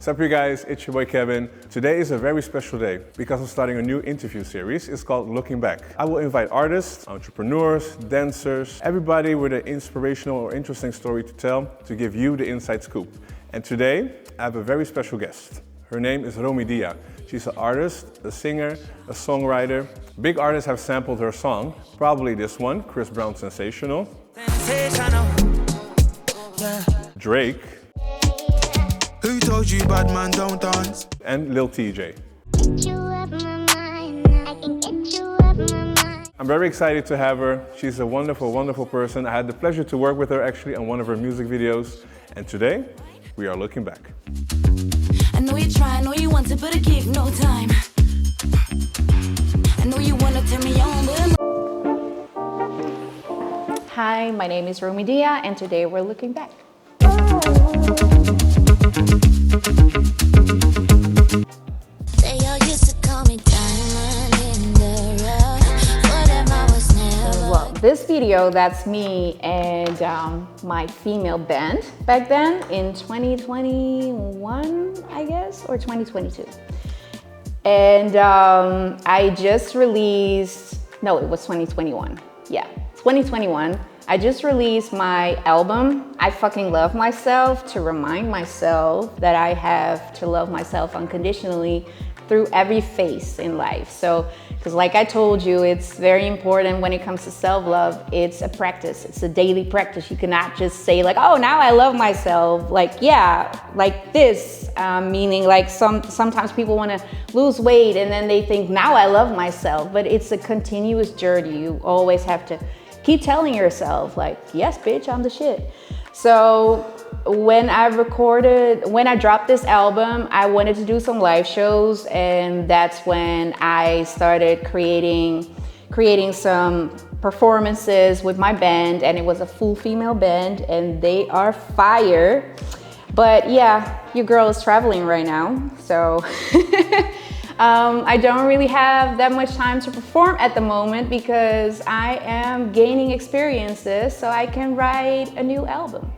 What's up you guys, it's your boy Kevin. Today is a very special day because I'm starting a new interview series. It's called Looking Back. I will invite artists, entrepreneurs, dancers, everybody with an inspirational or interesting story to tell to give you the inside scoop. And today I have a very special guest. Her name is Romy Dya. She's an artist, a singer, a songwriter. Big artists have sampled her song, probably this one, Chris Brown's Sensational, Drake, Who told you bad man don't dance? and Lil TJ. I'm very excited to have her. She's a wonderful, wonderful person. I had the pleasure to work with her actually on one of her music videos. And today, we are looking back. I know you try, I know you want to, but I give no time. I know you want to turn me on, but Hi, my name is Romy Dya, and today we're looking back. they all used to call me diamond in the rough. Whatever I was never. Well, this video, that's me and my female band back then in 2021, I guess, or 2022. And I just released, no, it was 2021. Yeah, 2021. I just released my album, I Fucking Love Myself, to remind myself that I have to love myself unconditionally through every phase in life. So, because like I told you, it's very important when it comes to self-love. It's a practice, it's a daily practice. You cannot just say like, oh, now I love myself. Like, yeah, like this, meaning like sometimes people want to lose weight and then they think, now I love myself. But it's a continuous journey. You always have to keep telling yourself like, yes, bitch, I'm the shit. So when I dropped this album, I wanted to do some live shows, and that's when I started creating some performances with my band, and it was a full female band, and they are fire. But yeah, your girl is traveling right now, so I don't really have that much time to perform at the moment because I am gaining experiences so I can write a new album.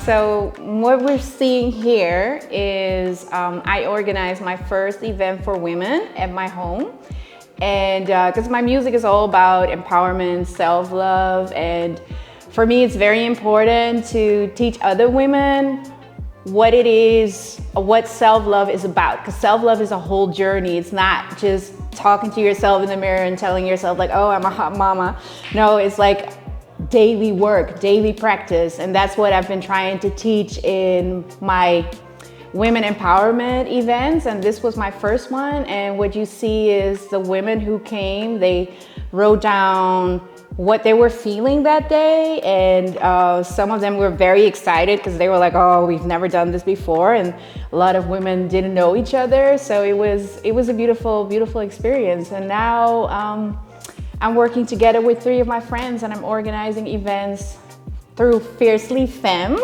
So what we're seeing here is I organized my first event for women at my home. And because my music is all about empowerment, self-love, and for me, it's very important to teach other women what it is, what self-love is about. Because self-love is a whole journey. It's not just talking to yourself in the mirror and telling yourself like, oh, I'm a hot mama. No, it's like daily work, daily practice. And that's what I've been trying to teach in my women empowerment events. And this was my first one. And what you see is the women who came, they wrote down what they were feeling that day, and some of them were very excited because they were like, oh, we've never done this before, and a lot of women didn't know each other, so it was a beautiful, beautiful experience. And now I'm working together with 3 of my friends, and I'm organizing events through Fiercely Femme.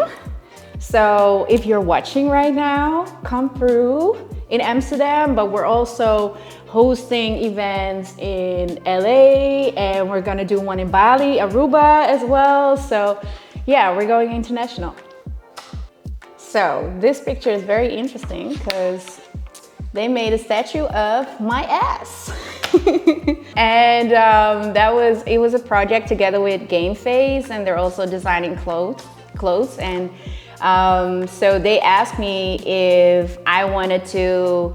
So if you're watching right now, come through in Amsterdam, but we're also hosting events in LA, and we're gonna do one in Bali, Aruba as well. So yeah, we're going international. So this picture is very interesting because they made a statue of my ass. And it was a project together with Game Face, and they're also designing clothes. And so they asked me if I wanted to,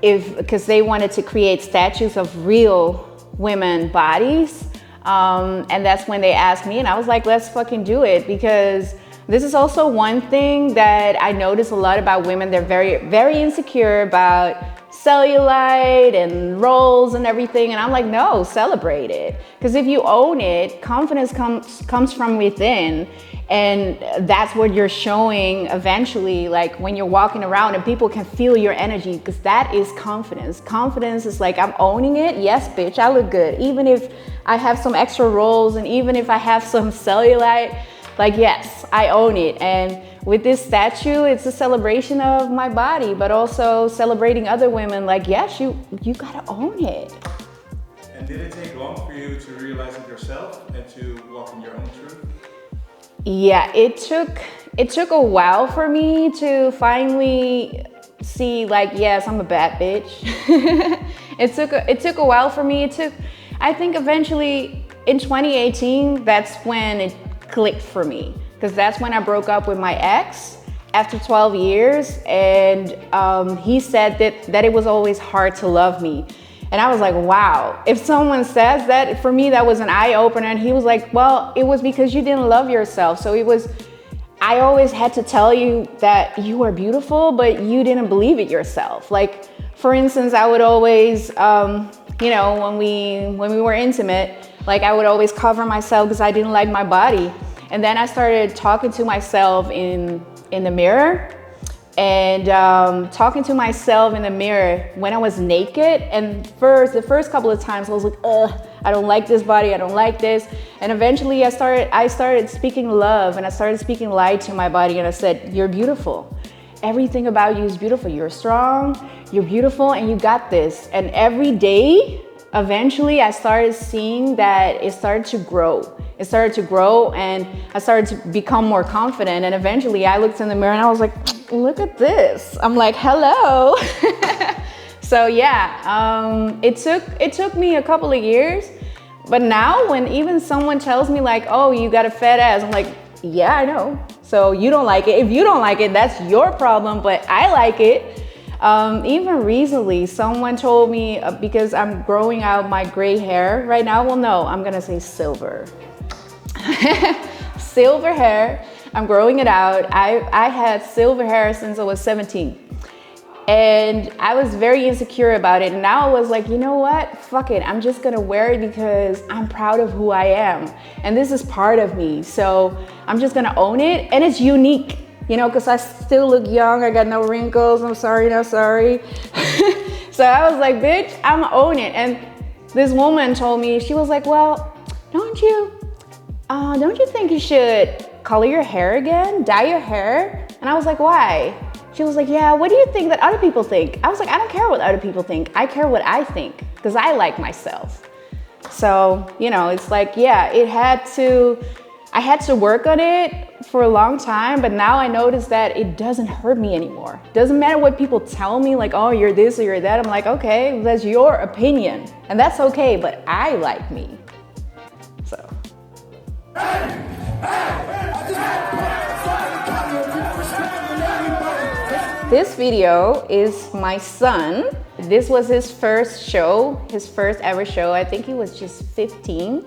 because they wanted to create statues of real women bodies. And that's when they asked me, and I was like, let's fucking do it, because this is also one thing that I notice a lot about women. They're very, very insecure about cellulite and rolls and everything. And I'm like, no, celebrate it. Because if you own it, confidence comes from within. And that's what you're showing eventually, like when you're walking around and people can feel your energy, because that is confidence. Confidence is like, I'm owning it. Yes, bitch, I look good. Even if I have some extra rolls and even if I have some cellulite, like, yes, I own it. And with this statue, it's a celebration of my body, but also celebrating other women. Like, yes, you gotta own it. And did it take long for you to realize it yourself and to walk in your own truth? Yeah, it took a while for me to finally see, like, yes, I'm a bad bitch. It took a while for me. I think eventually in 2018, that's when it clicked for me, because that's when I broke up with my ex after 12 years, and he said that it was always hard to love me. And I was like, wow, if someone says that, for me, that was an eye opener. And he was like, well, it was because you didn't love yourself. So I always had to tell you that you are beautiful, but you didn't believe it yourself. Like, for instance, I would always, when we were intimate, like I would always cover myself because I didn't like my body. And then I started talking to myself in the mirror, and talking to myself in the mirror when I was naked. And the first couple of times I was like, ugh, I don't like this body, I don't like this. And eventually I started speaking love, and I started speaking light to my body, and I said, you're beautiful. Everything about you is beautiful. You're strong, you're beautiful, and you got this. And every day, eventually I started seeing that it started to grow. It started to grow, and I started to become more confident. And eventually I looked in the mirror and I was like, look at this. I'm like, hello. So yeah, it took me a couple of years, but now when even someone tells me like, oh, you got a fat ass, I'm like, yeah, I know. So you don't like it. If you don't like it, that's your problem, but I like it. Even recently, someone told me, because I'm growing out my gray hair right now, well, no, I'm gonna say silver. Silver hair, I'm growing it out. I had silver hair since I was 17. And I was very insecure about it. And now I was like, you know what? Fuck it. I'm just gonna wear it because I'm proud of who I am. And this is part of me. So I'm just gonna own it. And it's unique, because I still look young. I got no wrinkles. I'm sorry, not sorry. So I was like, bitch, I'm gonna own it. And this woman told me, she was like, well, don't you think you should color your hair again, dye your hair? And I was like, why? She was like, yeah, what do you think that other people think? I was like, I don't care what other people think. I care what I think, because I like myself. So, it's like, yeah, I had to work on it for a long time, but now I notice that it doesn't hurt me anymore. It doesn't matter what people tell me, like, oh, you're this or you're that. I'm like, okay, that's your opinion, and that's okay, but I like me, so. This video is my son. This was his first show, his first ever show. I think he was just 15.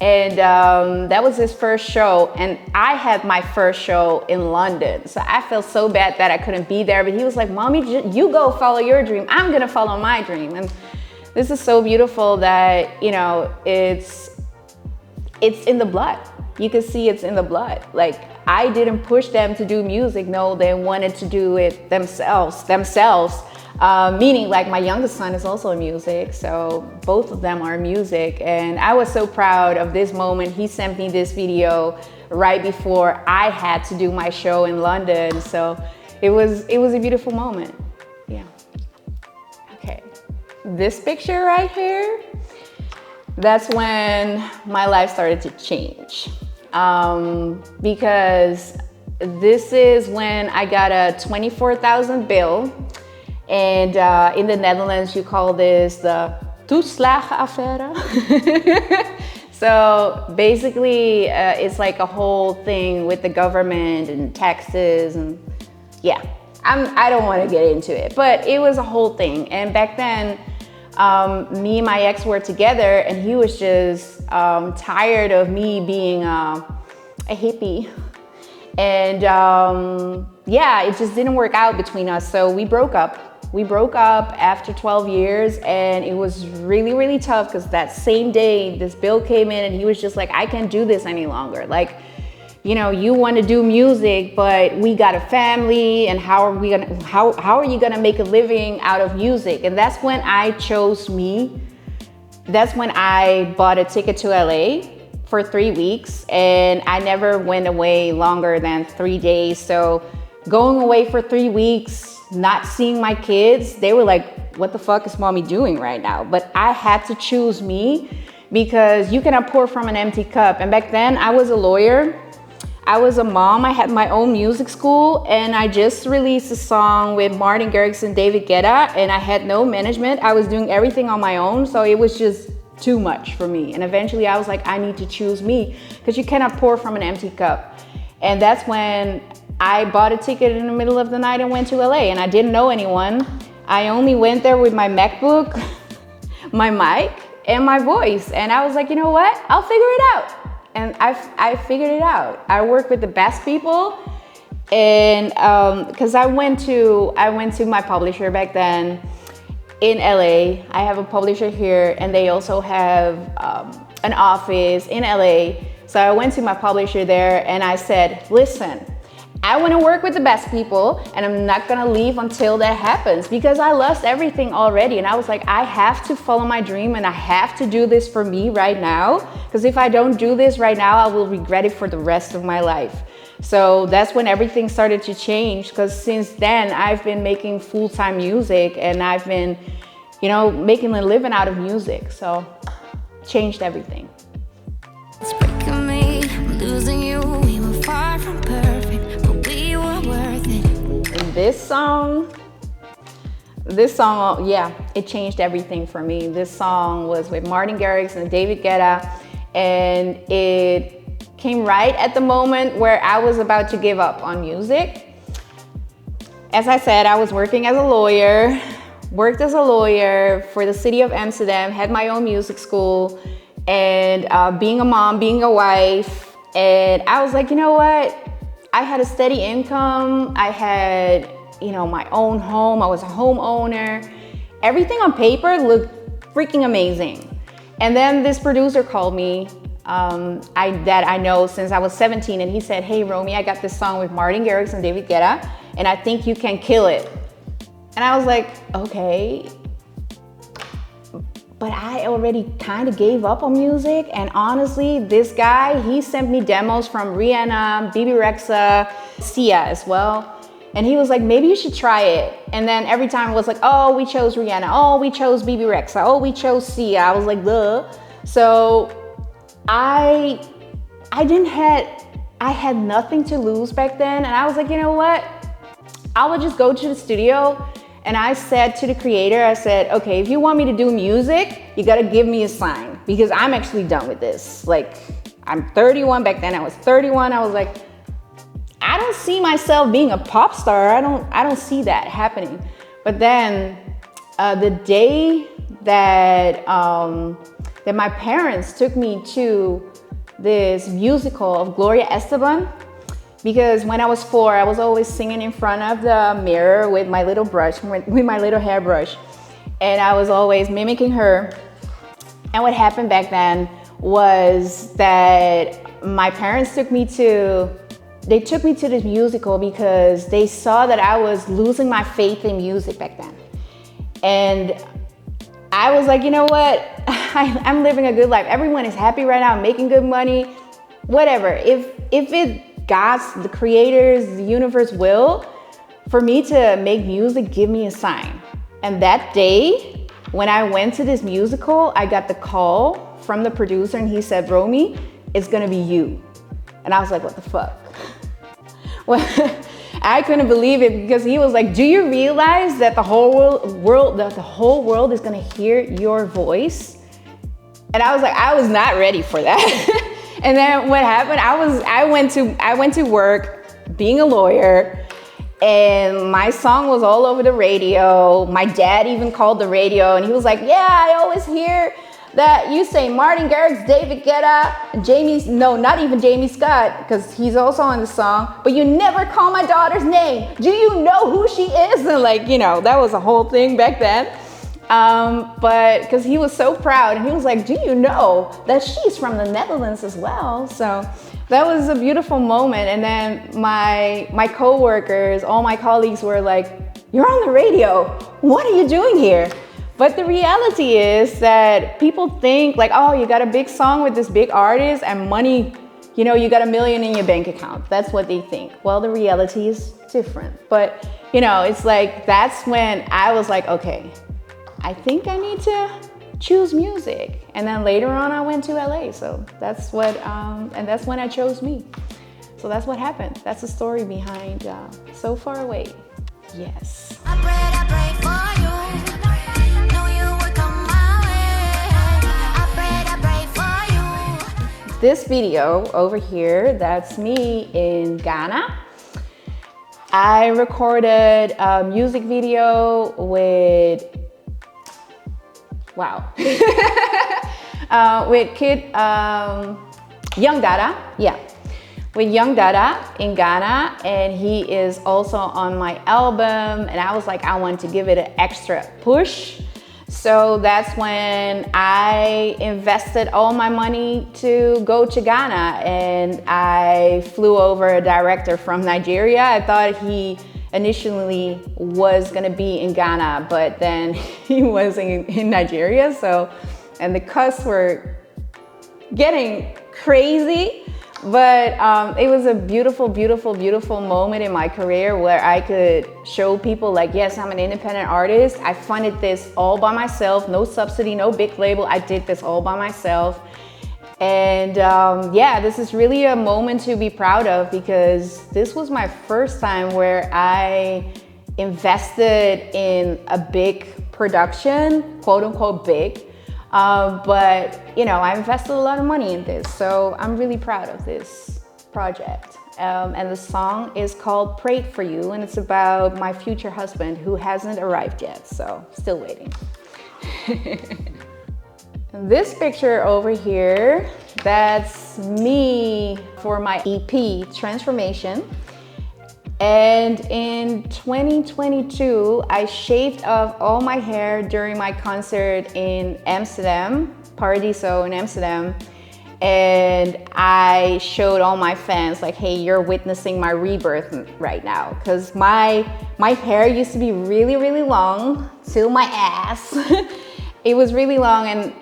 And that was his first show. And I had my first show in London. So I felt so bad that I couldn't be there. But he was like, Mommy, you go follow your dream. I'm gonna follow my dream. And this is so beautiful that, it's in the blood. You can see it's in the blood. Like, I didn't push them to do music. No, they wanted to do it themselves. Meaning, like, my youngest son is also in music, so both of them are music. And I was so proud of this moment. He sent me this video right before I had to do my show in London. So it was a beautiful moment. Yeah. Okay. This picture right here, that's when my life started to change. Because this is when I got a 24,000 bill. And in the Netherlands, you call this the toeslagenaffaire. So basically, it's like a whole thing with the government and taxes, and yeah, I don't want to get into it, but it was a whole thing. And back then, me and my ex were together, and he was just tired of me being a hippie. And yeah, it just didn't work out between us, so we broke up. We broke up after 12 years, and it was really, really tough because that same day this bill came in, and he was just like, I can't do this any longer. Like, you want to do music, but we got a family, and how are you gonna make a living out of music? And that's when I chose me. That's when I bought a ticket to LA for 3 weeks, and I never went away longer than 3 days. So going away for 3 weeks, not seeing my kids, they were like, what the fuck is mommy doing right now? But I had to choose me, because you cannot pour from an empty cup. And back then I was a lawyer. I was a mom, I had my own music school, and I just released a song with Martin Garrix and David Guetta, and I had no management. I was doing everything on my own, so it was just too much for me. And eventually I was like, I need to choose me, because you cannot pour from an empty cup. And that's when I bought a ticket in the middle of the night and went to LA, and I didn't know anyone. I only went there with my MacBook, my mic, and my voice. And I was like, you know what? I'll figure it out. And I figured it out. I work with the best people, and because I went to my publisher back then in LA. I have a publisher here, and they also have an office in LA. So I went to my publisher there, and I said, listen, I want to work with the best people, and I'm not gonna leave until that happens, because I lost everything already. And I was like, I have to follow my dream, and I have to do this for me right now, because if I don't do this right now, I will regret it for the rest of my life. So that's when everything started to change, because since then I've been making full-time music, and I've been, you know, making a living out of music. So changed everything. It's breaking me, I'm losing you. We were far from perfect, but we were worth it. And this song, yeah, it changed everything for me. This song was with Martin Garrix and David Guetta, and it came right at the moment where I was about to give up on music. As I said, I was working as a lawyer, worked as a lawyer for the city of Amsterdam, had my own music school, and being a mom, being a wife. And I was like, you know what? I had a steady income. I had, you know, my own home. I was a homeowner. Everything on paper looked freaking amazing. And then this producer called me that I know since I was 17, and he said, hey, Romy, I got this song with Martin Garrix and David Guetta, and I think you can kill it. And I was like, okay. But I already kind of gave up on music, and honestly, this guy, he sent me demos from Rihanna, BB Rexa, Sia as well. And he was like, maybe you should try it. And then every time it was like, oh, we chose Rihanna, oh, we chose BB Rexa, oh, we chose Sia. I was like, duh. So I had nothing to lose back then. And I was like, you know what? I would just go to the studio. And I said to the creator, I said, okay, if you want me to do music, you gotta give me a sign, because I'm actually done with this. Like, I'm 31, back then I was 31. I was like, I don't see myself being a pop star. I don't see that happening. But then the day that my parents took me to this musical of Gloria Estefan, because when I was 4, I was always singing in front of the mirror with my little brush, with my little hairbrush. And I was always mimicking her. And what happened back then was that my parents took me to this musical because they saw that I was losing my faith in music back then. And I was like, you know what? I'm living a good life. Everyone is happy right now. I'm making good money. Whatever. If it God's, the creators, the universe will, for me to make music, give me a sign. And that day, when I went to this musical, I got the call from the producer, and he said, Romy, it's gonna be you. And I was like, what the fuck? Well, I couldn't believe it, because he was like, do you realize that the whole world is gonna hear your voice? And I was like, I was not ready for that. And then what happened, I went to work being a lawyer, and my song was all over the radio. My dad even called the radio, and he was like, yeah, I always hear that you say Martin Garrix, David Guetta, not even Jamie Scott, because he's also on the song, but you never call my daughter's name. Do you know who she is? And like, you know, that was a whole thing back then. But because he was so proud, and he was like, do you know that she's from the Netherlands as well? So that was a beautiful moment. And then my co-workers, all my colleagues were like, you're on the radio. What are you doing here? But the reality is that people think like, oh, you got a big song with this big artist and money, you know, you got $1 million in your bank account. That's what they think. Well, the reality is different. But, you know, it's like, that's when I was like, okay, I think I need to choose music. And then later on I went to LA. So that's what, and that's when I chose me. So that's what happened. That's the story behind So Far Away. Yes. I pray for you. Know you would come my way. I pray for you. This video over here, that's me in Ghana. I recorded a music video with, wow, with Young Dada, yeah. With Young Dada in Ghana, and he is also on my album, and I was like, I want to give it an extra push. So that's when I invested all my money to go to Ghana, and I flew over a director from Nigeria. I thought he initially was gonna be in Ghana, but then he was in Nigeria, so, and the cuts were getting crazy. But it was a beautiful, beautiful, beautiful moment in my career where I could show people like, yes, I'm an independent artist. I funded this all by myself, no subsidy, no big label. I did this all by myself. And yeah, this is really a moment to be proud of because this was my first time where I invested in a big production, quote unquote big. But you know, I invested a lot of money in this, so I'm really proud of this project. And the song is called Prayed For You, and it's about my future husband who hasn't arrived yet, so still waiting. This picture over here, that's me for my EP, Transformation. And in 2022, I shaved off all my hair during my concert in Amsterdam, Paradiso in Amsterdam. And I showed all my fans like, hey, you're witnessing my rebirth right now. Because my hair used to be really, really long till my ass. It was really long,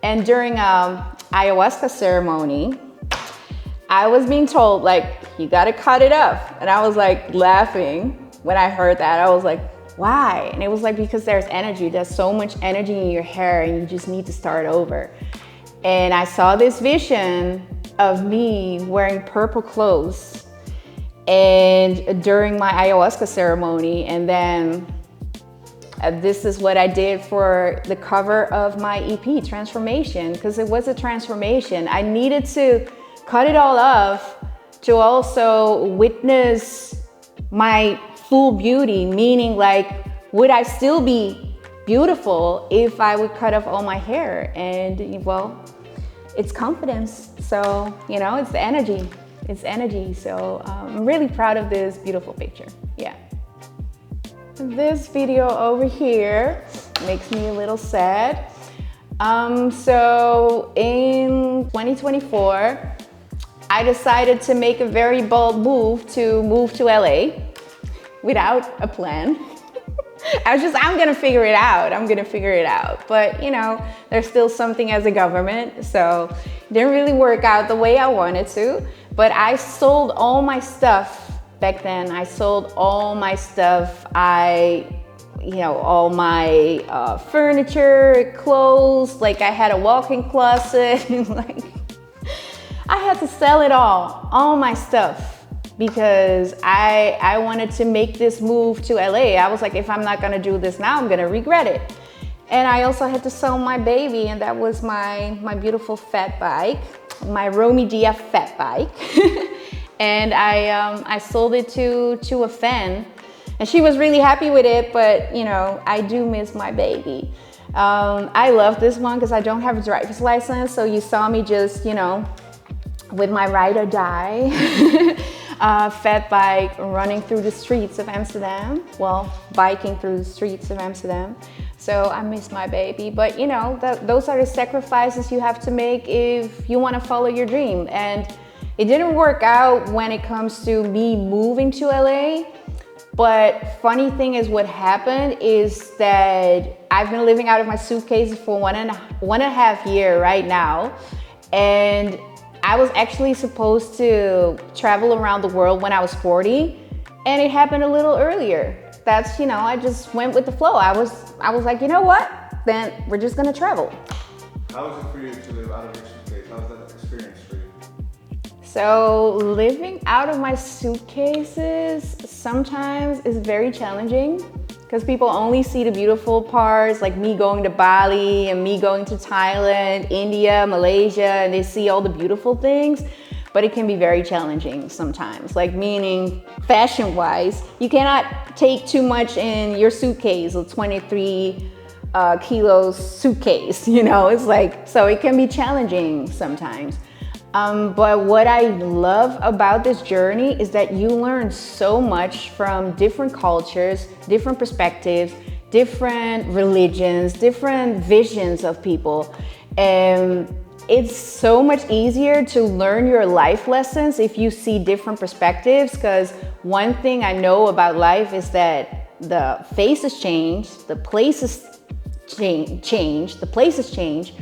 and during Ayahuasca ceremony, I was being told like, you gotta cut it up. And I was like laughing when I heard that. I was like, why? And it was like, because there's energy. There's so much energy in your hair and you just need to start over. And I saw this vision of me wearing purple clothes and during my ayahuasca ceremony. And then this is what I did for the cover of my EP, Transformation, because it was a transformation. I needed to cut it all off to also witness my full beauty, meaning like, would I still be beautiful if I would cut off all my hair? And well, it's confidence. So, you know, it's the energy. It's energy. So I'm really proud of this beautiful picture. Yeah. This video over here makes me a little sad. So in 2024, I decided to make a very bold move to LA without a plan. I'm gonna figure it out. I'm gonna figure it out. But you know, there's still something as a government, so it didn't really work out the way I wanted to. But I sold all my stuff back then. I sold all my stuff. All my furniture, clothes, like I had a walk-in closet, like I had to sell it all my stuff, because I wanted to make this move to LA. I was like, if I'm not gonna do this now, I'm gonna regret it. And I also had to sell my baby, and that was my beautiful fat bike, my Romy Dya fat bike. And I sold it to a fan, and she was really happy with it, but you know, I do miss my baby. I love this one because I don't have a driver's license, so you saw me just, you know, with my ride or die fat bike running through the streets of Amsterdam. Well, biking through the streets of Amsterdam. So I miss my baby, but you know, those are the sacrifices you have to make if you want to follow your dream. And it didn't work out when it comes to me moving to LA. But funny thing is, what happened is that I've been living out of my suitcase for one and a half year right now. And I was actually supposed to travel around the world when I was 40, and it happened a little earlier. That's, you know, I just went with the flow. I was like, you know what? Then we're just gonna travel. How was it for you to live out of your suitcase? How was that experience for you? So living out of my suitcases sometimes is very challenging because people only see the beautiful parts, like me going to Bali and me going to Thailand, India, Malaysia, and they see all the beautiful things. But it can be very challenging sometimes, like meaning fashion-wise, you cannot take too much in your suitcase, a 23 kilos suitcase, you know, it's like, so it can be challenging sometimes. But what I love about this journey is that you learn so much from different cultures, different perspectives, different religions, different visions of people. And it's so much easier to learn your life lessons if you see different perspectives, because one thing I know about life is that the faces change, the places change, the places change,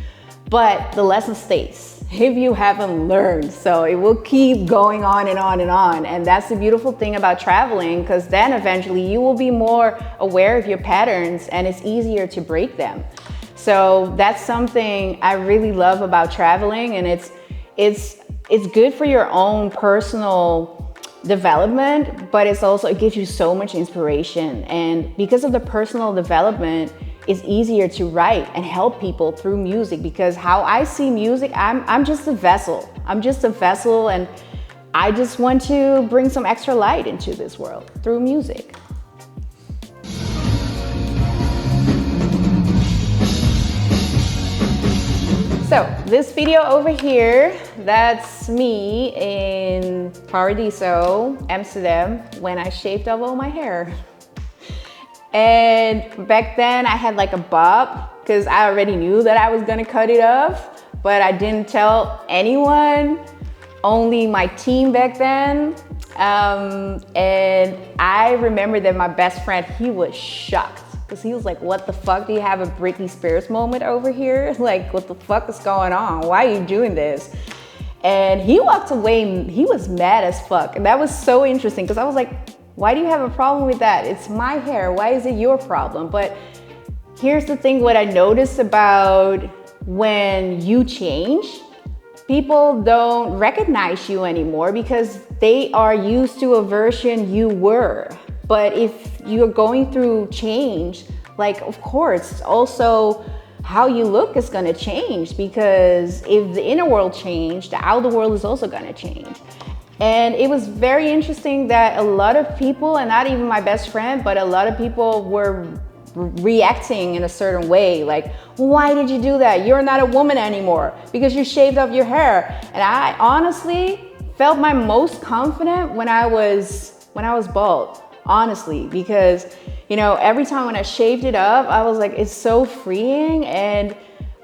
but the lesson stays if you haven't learned. So it will keep going on and on and on. And that's the beautiful thing about traveling, because then eventually you will be more aware of your patterns and it's easier to break them. So that's something I really love about traveling, and it's good for your own personal development, but it gives you so much inspiration. And because of the personal development, it's easier to write and help people through music, because how I see music, I'm just a vessel. I'm just a vessel, and I just want to bring some extra light into this world through music. So this video over here, that's me in Paradiso, Amsterdam, when I shaved off all my hair. And back then I had like a bob because I already knew that I was gonna cut it off, but I didn't tell anyone, only my team back then. And I remember that my best friend, he was shocked because he was like, what the fuck, do you have a Britney Spears moment over here? Like, what the fuck is going on? Why are you doing this? And he walked away, he was mad as fuck. And that was so interesting because I was like, why do you have a problem with that? It's my hair, why is it your problem? But here's the thing, what I noticed about when you change, people don't recognize you anymore because they are used to a version you were. But if you're going through change, like, of course, also how you look is gonna change, because if the inner world changed, the outer world is also gonna change. And it was very interesting that a lot of people, and not even my best friend, but a lot of people were reacting in a certain way, like, why did you do that? You're not a woman anymore because you shaved off your hair. And I honestly felt my most confident when I was bald, honestly, because, you know, every time when I shaved it up, I was like, it's so freeing. And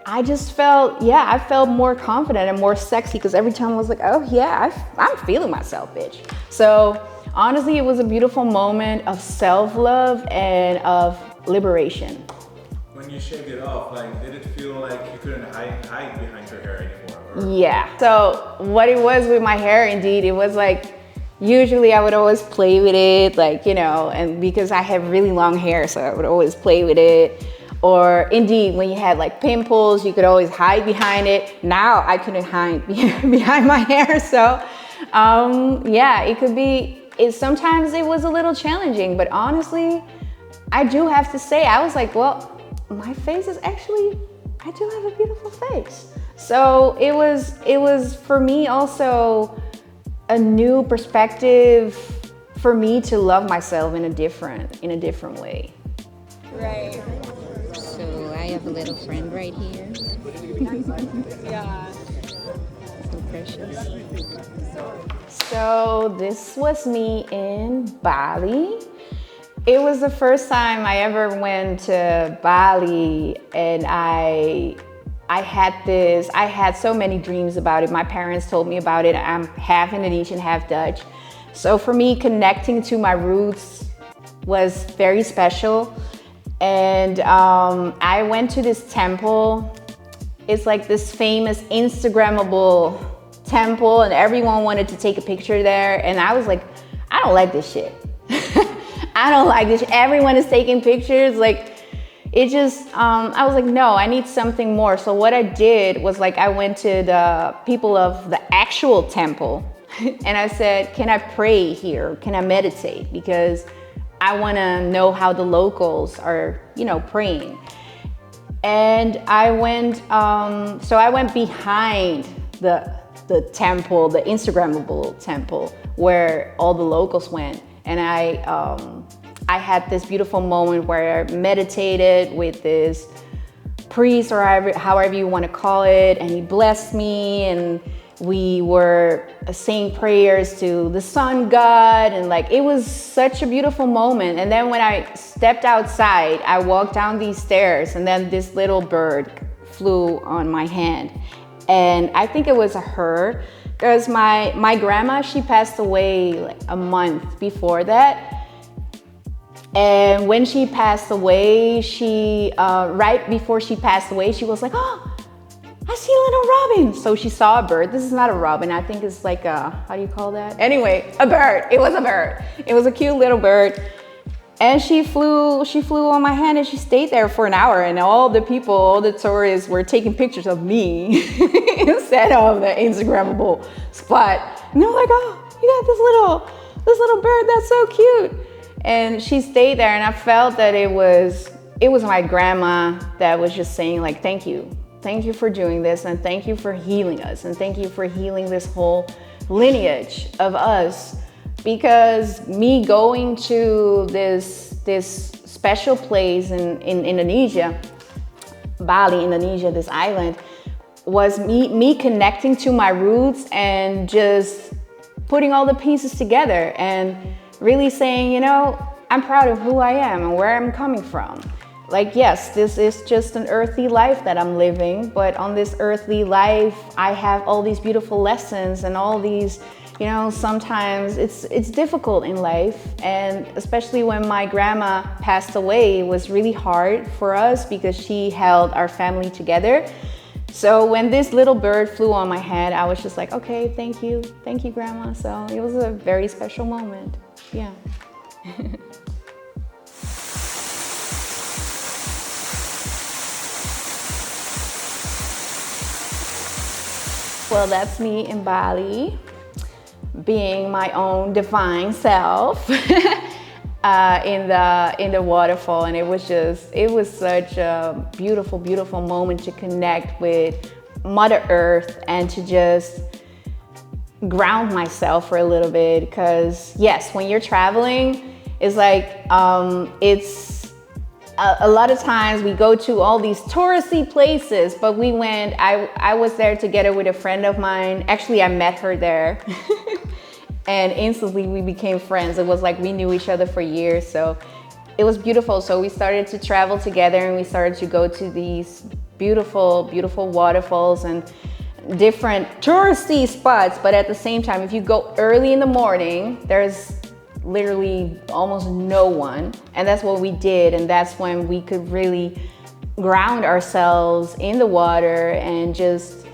I just felt, yeah, I felt more confident and more sexy, because every time I was like, oh yeah, I'm feeling myself, bitch. So honestly, it was a beautiful moment of self-love and of liberation. When you shaved it off, like, did it feel like you couldn't hide behind your hair anymore? Or? Yeah, so what it was with my hair, indeed, it was like, usually I would always play with it, like, you know, and because I have really long hair, so I would always play with it. Or indeed, when you had like pimples, you could always hide behind it. Now I couldn't hide behind my hair. So yeah, it could be, sometimes it was a little challenging, but honestly, I do have to say, I was like, well, my face is actually, I do have a beautiful face. So it was for me also a new perspective for me to love myself in a different way. Right. So I have a little friend right here. Yeah. So precious. So this was me in Bali. It was the first time I ever went to Bali, and I had so many dreams about it. My parents told me about it. I'm half Indonesian, half Dutch. So for me, connecting to my roots was very special. And I went to this temple. It's like this famous Instagrammable temple, and everyone wanted to take a picture there. And I was like, I don't like this shit. I don't like this. Everyone is taking pictures. Like, it just, I was like, no, I need something more. So what I did was, like, I went to the people of the actual temple, And I said, can I pray here? Can I meditate? Because I want to know how the locals are, you know, praying. And I went, so I went behind the temple, the Instagrammable temple, where all the locals went. And I had this beautiful moment where I meditated with this priest, or however you want to call it, and he blessed me, and we were saying prayers to the sun god, and like, it was such a beautiful moment. And then when I stepped outside, I walked down these stairs, and then this little bird flew on my hand. And I think it was her, because my grandma, she passed away like a month before that. And when she passed away, she, right before she passed away, she was like, oh, I see a little robin. So she saw a bird. This is not a robin. I think it's like a, how do you call that? Anyway, a bird. It was a bird. It was a cute little bird. And she flew on my hand, and she stayed there for an hour. And all the people, all the tourists were taking pictures of me instead of the Instagrammable spot. And they're like, oh, you got this little bird. That's so cute. And she stayed there, and I felt that it was my grandma that was just saying like, thank you for doing this, and thank you for healing us, and thank you for healing this whole lineage of us. Because me going to this special place in Indonesia, Bali, Indonesia, this island, was me connecting to my roots and just putting all the pieces together and really saying, you know, I'm proud of who I am and where I'm coming from. Like, yes, this is just an earthly life that I'm living, but on this earthly life, I have all these beautiful lessons and all these, you know, sometimes it's difficult in life. And especially when my grandma passed away, it was really hard for us because she held our family together. So when this little bird flew on my head, I was just like, okay, thank you, grandma. So it was a very special moment. Yeah. Well, that's me in Bali, being my own divine self in the waterfall. And it was such a beautiful, beautiful moment to connect with Mother Earth and to just ground myself for a little bit. Because yes, when you're traveling, it's like, it's a lot of times we go to all these touristy places, but I was there together with a friend of mine. Actually, I met her there and instantly we became friends. It was like we knew each other for years, so it was beautiful. So we started to travel together and we started to go to these beautiful, beautiful waterfalls and different touristy spots. But at the same time, if you go early in the morning, there's literally almost no one, and that's what we did. And that's when we could really ground ourselves in the water and just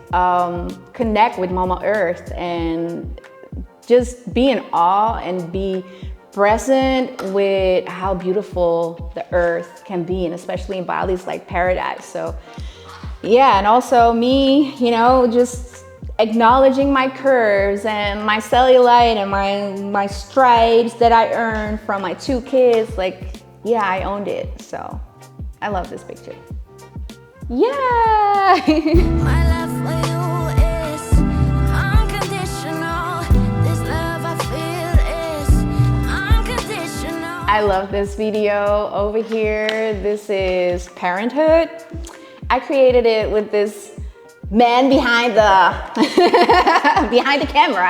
connect with Mama Earth and just be in awe and be present with how beautiful the earth can be. And especially in Bali, it's like paradise. So yeah, and also me, you know, just acknowledging my curves and my cellulite and my stripes that I earned from my 2 kids. Like, yeah, I owned it. So I love this picture. Yeah. My love for you is unconditional. This love I feel is unconditional. I love this video over here. This is Parenthood. I created it with this man behind the camera.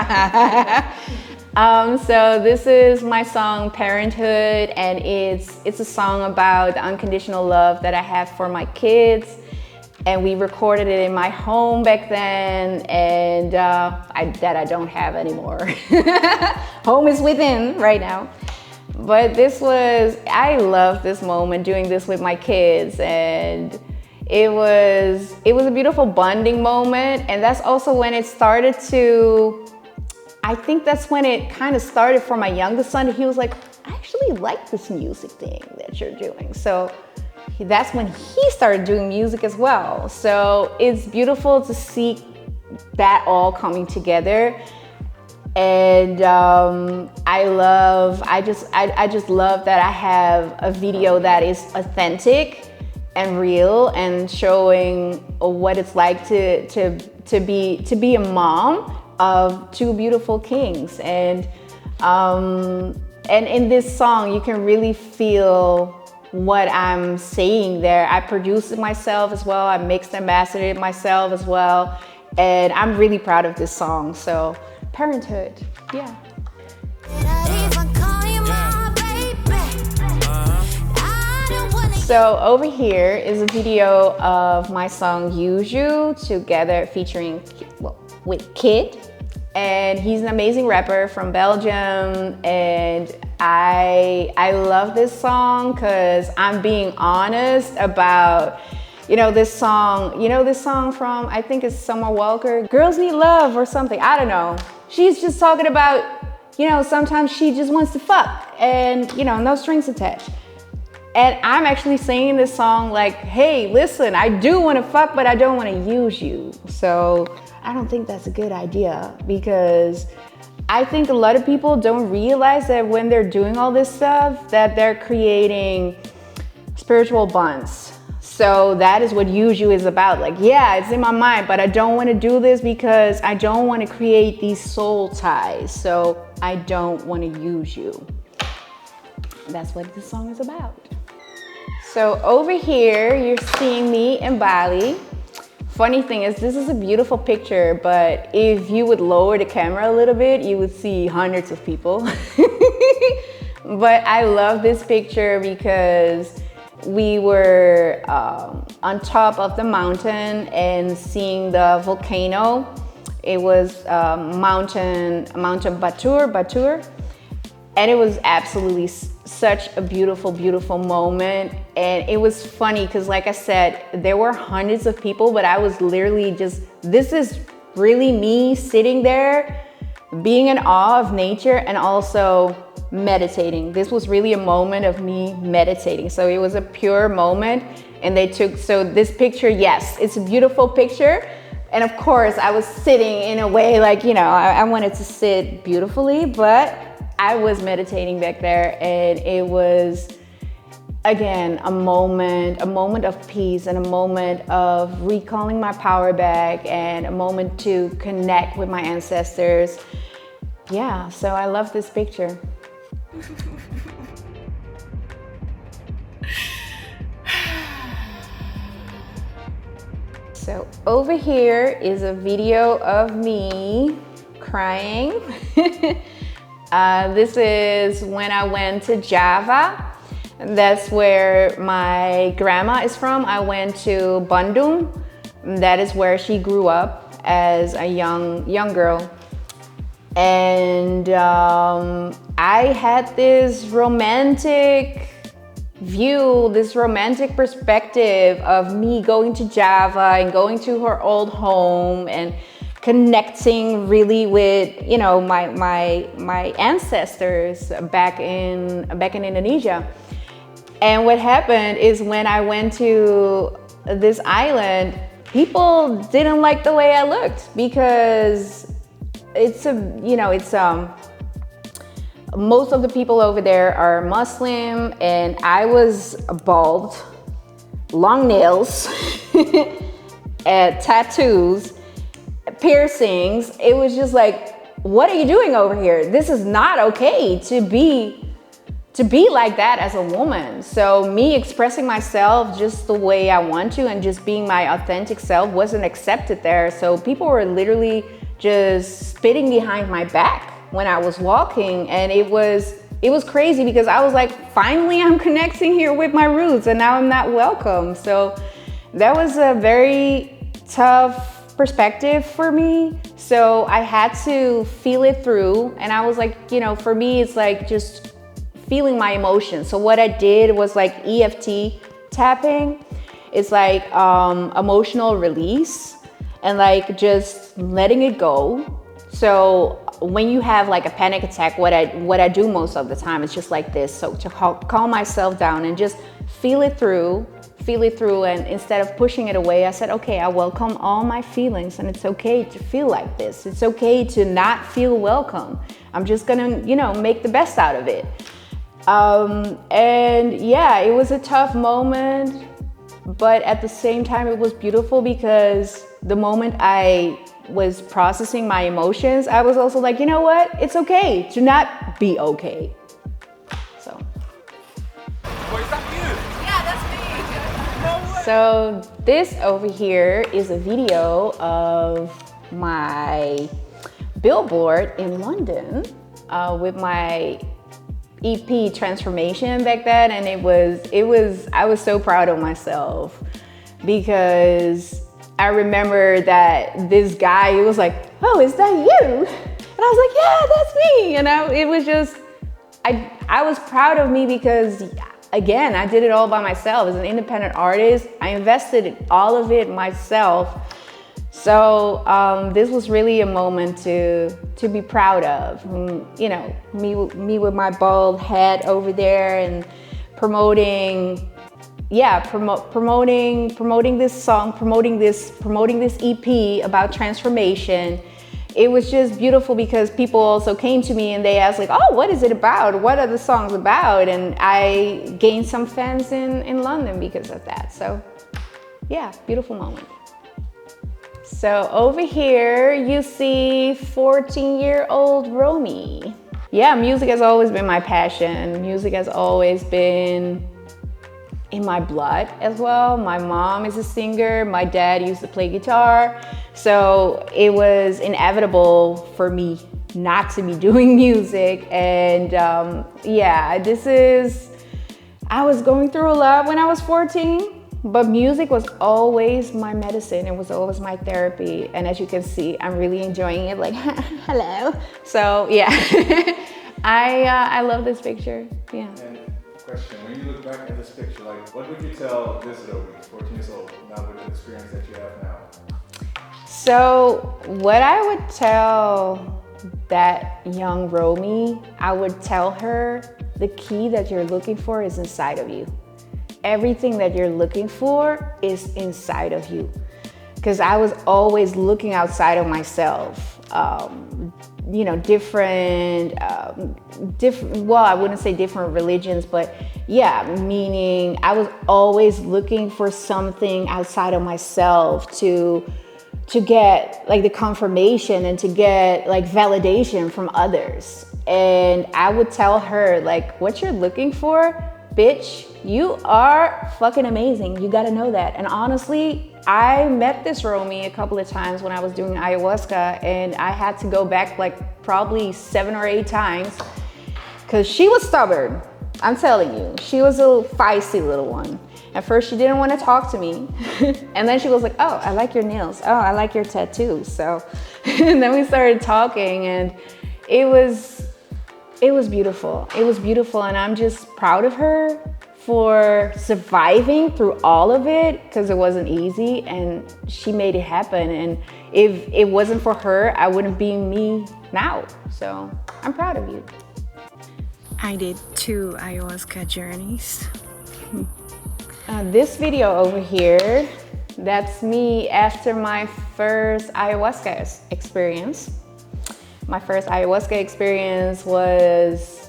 So this is my song Parenthood, and it's a song about the unconditional love that I have for my kids. And we recorded it in my home back then, and that I don't have anymore. Home is within right now. But I love this moment, doing this with my kids, and it was a beautiful bonding moment. And that's also when it started to, I think that's when it kind of started for my youngest son. He was like, I actually like this music thing that you're doing. So that's when he started doing music as well. So it's beautiful to see that all coming together. And I just love that I have a video that is authentic and real and showing what it's like to be a mom of two beautiful kings. And in this song, you can really feel what I'm saying there. I produced it myself as well. I mixed and mastered it myself as well. And I'm really proud of this song. So, Parenthood, yeah. So over here is a video of my song Use You together featuring with Kid. And he's an amazing rapper from Belgium. And I love this song because I'm being honest about, this song from, I think it's Summer Walker, Girls Need Love or something, I don't know. She's just talking about, sometimes she just wants to fuck and, no strings attached. And I'm actually singing this song like, hey, listen, I do want to fuck, but I don't want to use you. So I don't think that's a good idea because I think a lot of people don't realize that when they're doing all this stuff, that they're creating spiritual bonds. So that is what use you is about. Like, yeah, it's in my mind, but I don't want to do this because I don't want to create these soul ties. So I don't want to use you. That's what this song is about. So over here, you're seeing me in Bali. Funny thing is, this is a beautiful picture, but if you would lower the camera a little bit, you would see hundreds of people. But I love this picture because we were on top of the mountain and seeing the volcano. It was Mountain Batur. And it was absolutely such a beautiful, beautiful moment. And it was funny because, like I said, there were hundreds of people, but I was literally this is really me sitting there, being in awe of nature and also meditating. This was really a moment of me meditating. So it was a pure moment. And so this picture, yes, it's a beautiful picture. And of course, I was sitting in a way like, I wanted to sit beautifully, but I was meditating back there, and it was, again, a moment of peace and a moment of recalling my power back and a moment to connect with my ancestors. Yeah, so I love this picture. So over here is a video of me crying. This is when I went to Java. That's where my grandma is from. I went to Bandung. That is where she grew up as a young girl. And I had this romantic view, this romantic perspective of me going to Java and going to her old home and connecting really with, my ancestors back in Indonesia. And what happened is when I went to this island, people didn't like the way I looked because most of the people over there are Muslim, and I was bald, long nails, tattoos, piercings. It was just like, what are you doing over here? This is not okay to be like that as a woman. So me expressing myself just the way I want to and just being my authentic self wasn't accepted there. So people were literally just spitting behind my back when I was walking, and it was crazy because I was like, finally I'm connecting here with my roots, and now I'm not welcome. So that was a very tough perspective for me. So I had to feel it through, and I was like, for me, it's like just feeling my emotions. So what I did was like EFT tapping. It's like emotional release and like just letting it go. So when you have like a panic attack, what I do most of the time is just like this. So to calm myself down and just feel it through, feel it through, and instead of pushing it away, I said, okay, I welcome all my feelings, and it's okay to feel like this. It's okay to not feel welcome. I'm just gonna, you know, make the best out of it. And yeah, it was a tough moment, but at the same time, it was beautiful because the moment I was processing my emotions, I was also like, you know what? It's okay to not be okay. So. Wait, is that you? Yeah, that's me. So this over here is a video of my Billboard in London with my EP transformation back then, and I was so proud of myself because I remember that this guy, he was like, oh, is that you? And I was like, yeah, that's me. And it was just, I was proud of me because, again, I did it all by myself. As an independent artist, I invested all of it myself. So this was really a moment to be proud of. You know, me with my bald head over there and promoting this song, promoting this EP about transformation. It was just beautiful because people also came to me and they asked like, oh, what is it about? What are the songs about? And I gained some fans in London because of that. So yeah, beautiful moment. So over here you see 14-year-old Romy. Yeah, music has always been my passion. Music has always been in my blood as well. My mom is a singer. My dad used to play guitar. So it was inevitable for me not to be doing music. And yeah, I was going through a lot when I was 14, but music was always my medicine. It was always my therapy. And as you can see, I'm really enjoying it, like, hello. So yeah, I love this picture, yeah. Question, when you look back at this picture, like, what would you tell this Romy, 14 years old, now with the experience that you have now? So what I would tell that young Romy, I would tell her the key that you're looking for is inside of you. Everything that you're looking for is inside of you. Because I was always looking outside of myself. You know, different, well, I wouldn't say different religions, but yeah, meaning I was always looking for something outside of myself to get like the confirmation and to get like validation from others. And I would tell her like, what you're looking for, bitch, you are fucking amazing. You gotta know that. And honestly, I met this Romy a couple of times when I was doing ayahuasca, and I had to go back like probably 7 or 8 times because she was stubborn. I'm telling you, she was a little feisty little one. At first, she didn't want to talk to me. And then she was like, oh, I like your nails. Oh, I like your tattoos. So, and then we started talking, and it was beautiful. It was beautiful, and I'm just proud of her for surviving through all of it, because it wasn't easy, and she made it happen. And if it wasn't for her, I wouldn't be me now. So I'm proud of you. I did 2 ayahuasca journeys. This video over here, that's me after my first ayahuasca experience. My first ayahuasca experience was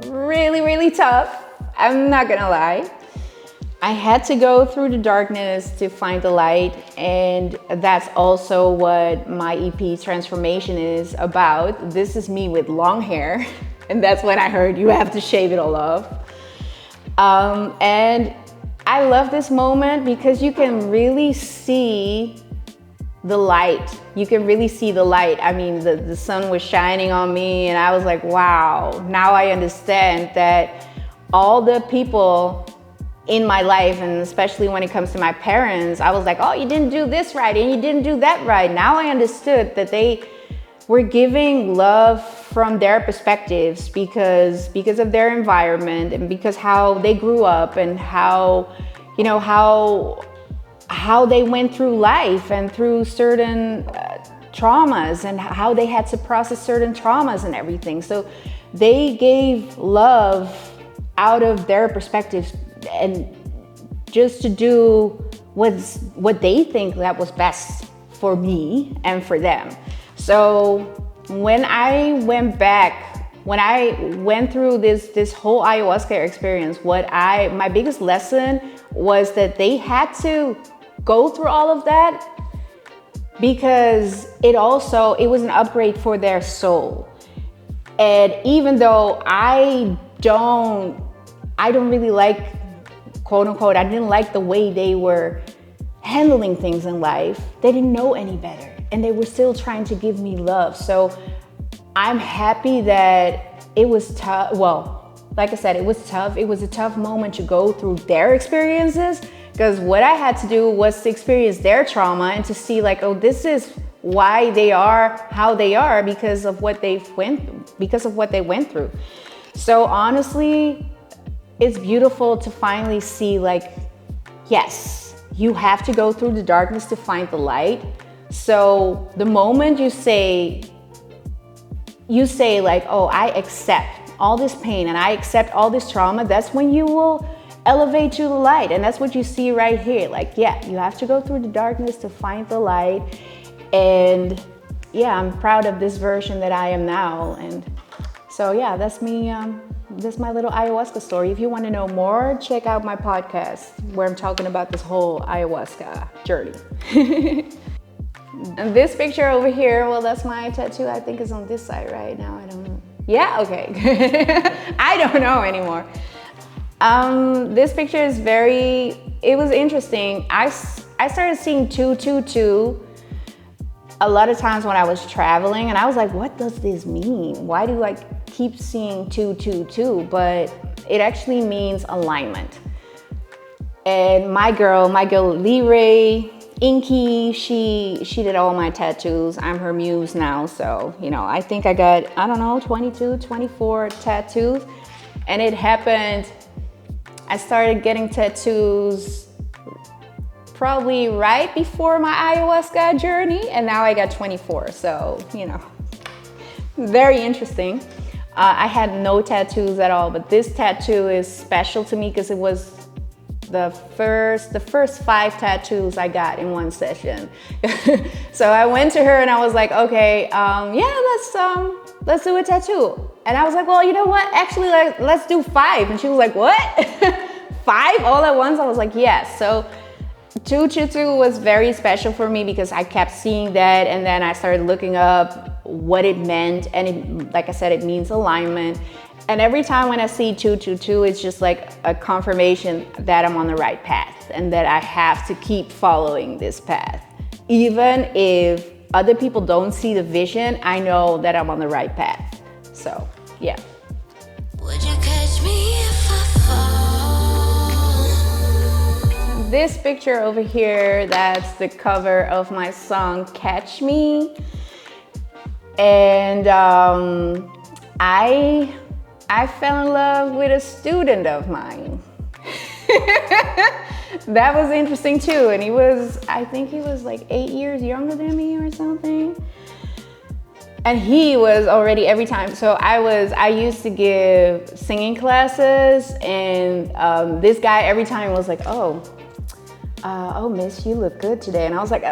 really, really tough. I'm not gonna lie. I had to go through the darkness to find the light, and that's also what my EP transformation is about. This is me with long hair, and that's when I heard you have to shave it all off. And I love this moment because you can really see the light. You can really see the light. I mean, the sun was shining on me, and I was like, wow, now I understand that all the people in my life, and especially when it comes to my parents, I was like, oh, you didn't do this right and you didn't do that right. Now I understood that they were giving love from their perspectives because of their environment and because how they grew up and how, you know, how they went through life and through certain traumas and how they had to process certain traumas and everything. So they gave love out of their perspectives and just to do what they think that was best for me and for them. So when I went back, when I went through this whole ayahuasca experience, my biggest lesson was that they had to go through all of that because it was an upgrade for their soul. And even though I don't really like, quote unquote, I didn't like the way they were handling things in life, they didn't know any better. And they were still trying to give me love. So I'm happy that it was tough. Well, like I said, it was tough. It was a tough moment to go through their experiences, because what I had to do was to experience their trauma and to see like, oh, this is why they are how they are because of what they went through. So honestly, it's beautiful to finally see like, yes, you have to go through the darkness to find the light. So the moment you say like, oh, I accept all this pain and I accept all this trauma, that's when you will elevate to the light. And that's what you see right here. Like, yeah, you have to go through the darkness to find the light. And yeah, I'm proud of this version that I am now. And so yeah, that's me. That's my little ayahuasca story. If you want to know more, check out my podcast where I'm talking about this whole ayahuasca journey. And this picture over here, well, that's my tattoo. I think it's on this side right now. I don't know. Yeah, okay. I don't know anymore. This picture is it was interesting. I started seeing 222 a lot of times when I was traveling, and I was like, what does this mean? Why do I keep seeing 222? But it actually means alignment. And my girl Lee Inky, she did all my tattoos. I'm her muse now, so I think I got, I don't know, 22, 24 tattoos. And it happened, I started getting tattoos probably right before my ayahuasca journey, and now I got 24, so very interesting. I had no tattoos at all, but this tattoo is special to me because it was the first 5 tattoos I got in one session. So I went to her and I was like, okay, yeah, let's do a tattoo. And I was like, well, you know what? Actually, let's do 5. And she was like, what? 5 all at once? I was like, yes. So 222 was very special for me because I kept seeing that, and then I started looking up what it meant. And like I said, it means alignment. And every time when I see 222, it's just like a confirmation that I'm on the right path and that I have to keep following this path. Even if other people don't see the vision, I know that I'm on the right path. So, yeah. Would you catch me if I fall? This picture over here, that's the cover of my song, Catch Me. And I fell in love with a student of mine. That was interesting too. And I think he was like 8 years younger than me or something. And he was already every time. So I used to give singing classes, and this guy every time was like, oh, miss, you look good today. And I was like,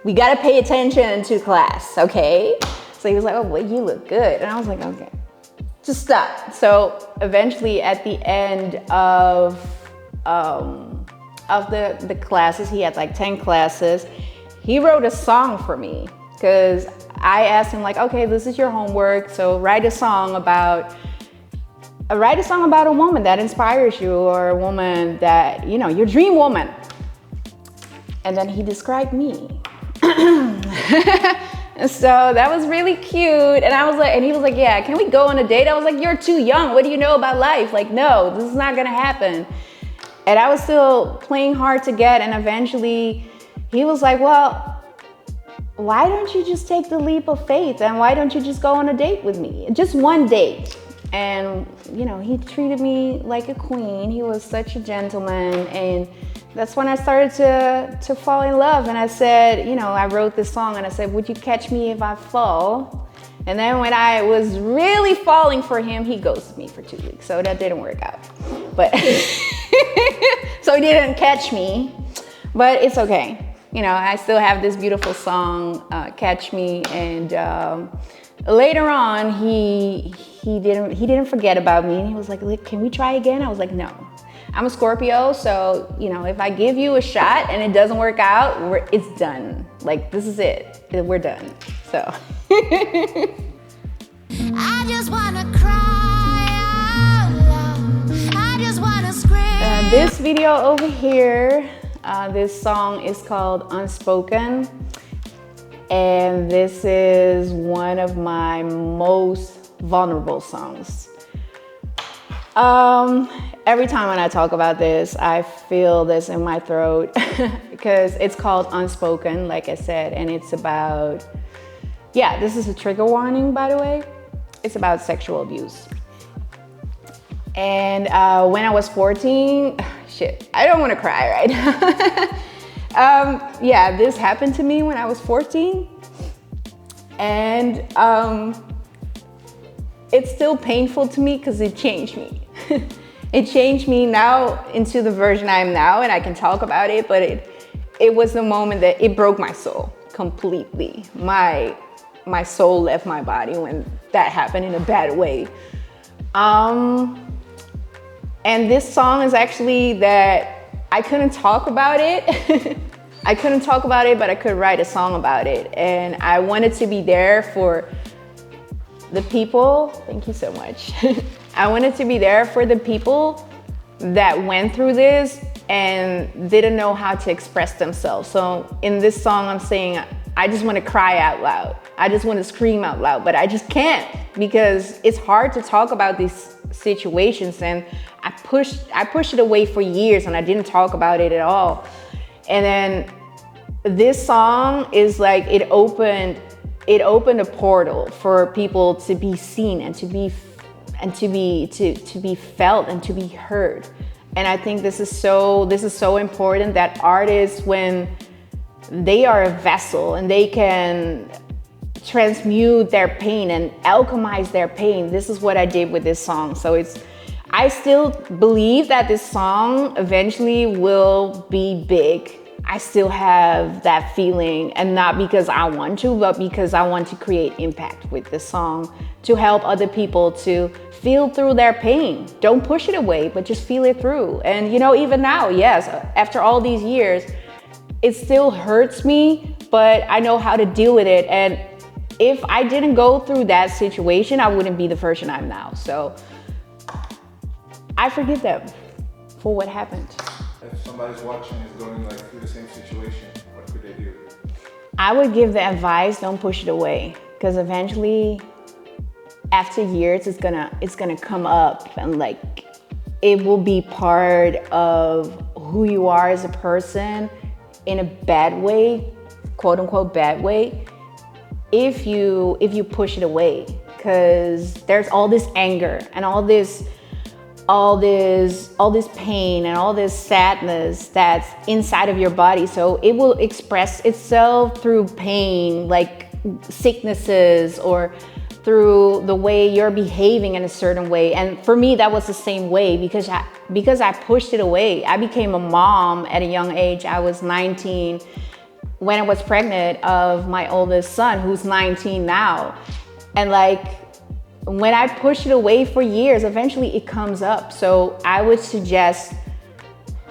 we gotta pay attention to class, okay? So he was like, oh, boy, you look good. And I was like, okay. Just stop. So eventually at the end of the classes, he had like 10 classes, he wrote a song for me because I asked him like, okay, this is your homework, so write a song about a woman that inspires you, or a woman that, your dream woman. And then he described me. So that was really cute. And he was like, yeah, can we go on a date? I was like, you're too young. What do you know about life? Like, no, this is not gonna happen. And I was still playing hard to get. And eventually he was like, well, why don't you just take the leap of faith? And why don't you just go on a date with me? Just one date. And, he treated me like a queen. He was such a gentleman. And that's when I started to fall in love. And I said, I wrote this song and I said, would you catch me if I fall? And then when I was really falling for him, he ghosted me for 2 weeks. So that didn't work out. But So he didn't catch me, but it's okay. You know, I still have this beautiful song, Catch Me, and later on, he didn't forget about me. He was like, can we try again? I was like, no. I'm a Scorpio, so, you know, if I give you a shot and it doesn't work out, it's done. Like, this is it. We're done. So. I just wanna cry out loud. I just wanna scream. This video over here, this song is called Unspoken. And this is one of my most vulnerable songs. Every time when I talk about this, I feel this in my throat because it's called Unspoken, like I said, and it's about, yeah, this is a trigger warning, by the way. It's about sexual abuse. And when I was 14, shit, I don't want to cry right now. Yeah, this happened to me when I was 14. And it's still painful to me because it changed me. It changed me now into the version I am now, and I can talk about it, but it was the moment that it broke my soul completely. My soul left my body when that happened in a bad way. And this song is actually that I couldn't talk about it. I couldn't talk about it, but I could write a song about it. And I wanted to be there for the people. Thank you so much. I wanted to be there for the people that went through this and didn't know how to express themselves. So in this song, I'm saying, I just want to cry out loud. I just want to scream out loud, but I just can't because it's hard to talk about these situations. And I pushed it away for years and I didn't talk about it at all. And then this song is like, it opened a portal for people to be seen and to be felt and to be heard. And I think this is so important that artists, when they are a vessel and they can transmute their pain and alchemize their pain. This is what I did with this song. So I still believe that this song eventually will be big. I still have that feeling, and not because I want to, but because I want to create impact with this song to help other people to feel through their pain. Don't push it away, but just feel it through. And you know, even now, yes, after all these years, it still hurts me, but I know how to deal with it. And if I didn't go through that situation, I wouldn't be the person I'm now. So I forgive them for what happened. If somebody's watching is going like through the same situation, what could they do? I would give the advice, don't push it away. Because eventually, after years, it's gonna come up and like, it will be part of who you are as a person in a bad way, quote unquote bad way, if you push it away. Because there's all this anger and all this pain and all this sadness that's inside of your body. So it will express itself through pain, like sicknesses, or through the way you're behaving in a certain way. And for me, that was the same way because I pushed it away. I became a mom at a young age. I was 19 when I was pregnant of my oldest son, who's 19 now. And like, when I push it away for years, eventually it comes up. So I would suggest,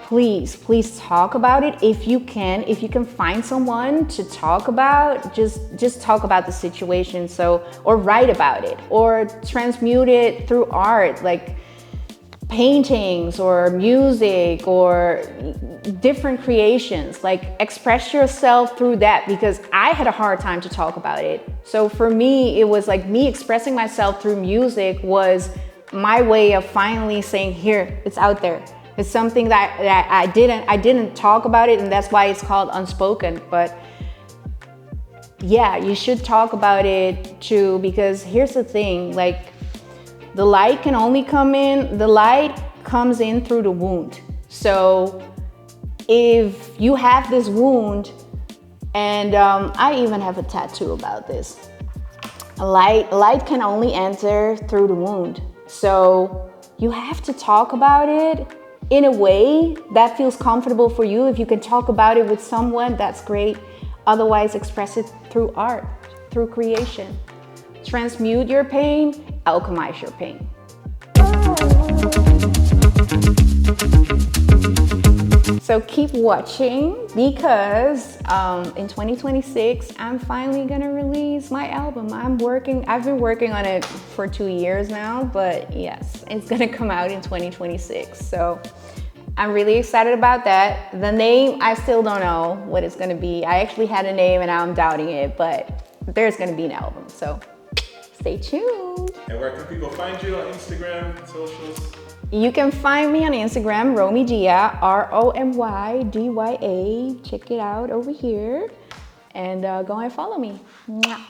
please talk about it if you can. If you can find someone to talk about, just talk about the situation. So, or write about it, or transmute it through art, like paintings or music or different creations. Like express yourself through that, because I had a hard time to talk about it. So for me, it was like me expressing myself through music was my way of finally saying, here, it's out there. It's something that I didn't talk about it, and that's why it's called Unspoken. But yeah, you should talk about it too, because here's the thing, like the light can only come in, the light comes in through the wound. So if you have this wound, and I even have a tattoo about this, light can only enter through the wound. So you have to talk about it in a way that feels comfortable for you. If you can talk about it with someone, that's great. Otherwise, express it through art, through creation. Transmute your pain, alchemize your pain. So keep watching, because in 2026, I'm finally gonna release my album. I've been working on it for 2 years now, but yes, it's gonna come out in 2026. So I'm really excited about that. The name, I still don't know what it's gonna be. I actually had a name and now I'm doubting it, but there's gonna be an album, so stay tuned. And where can people find you on Instagram, socials? You can find me on Instagram, Romy Dya, ROMYDYA. Check it out over here and go and follow me. Mwah.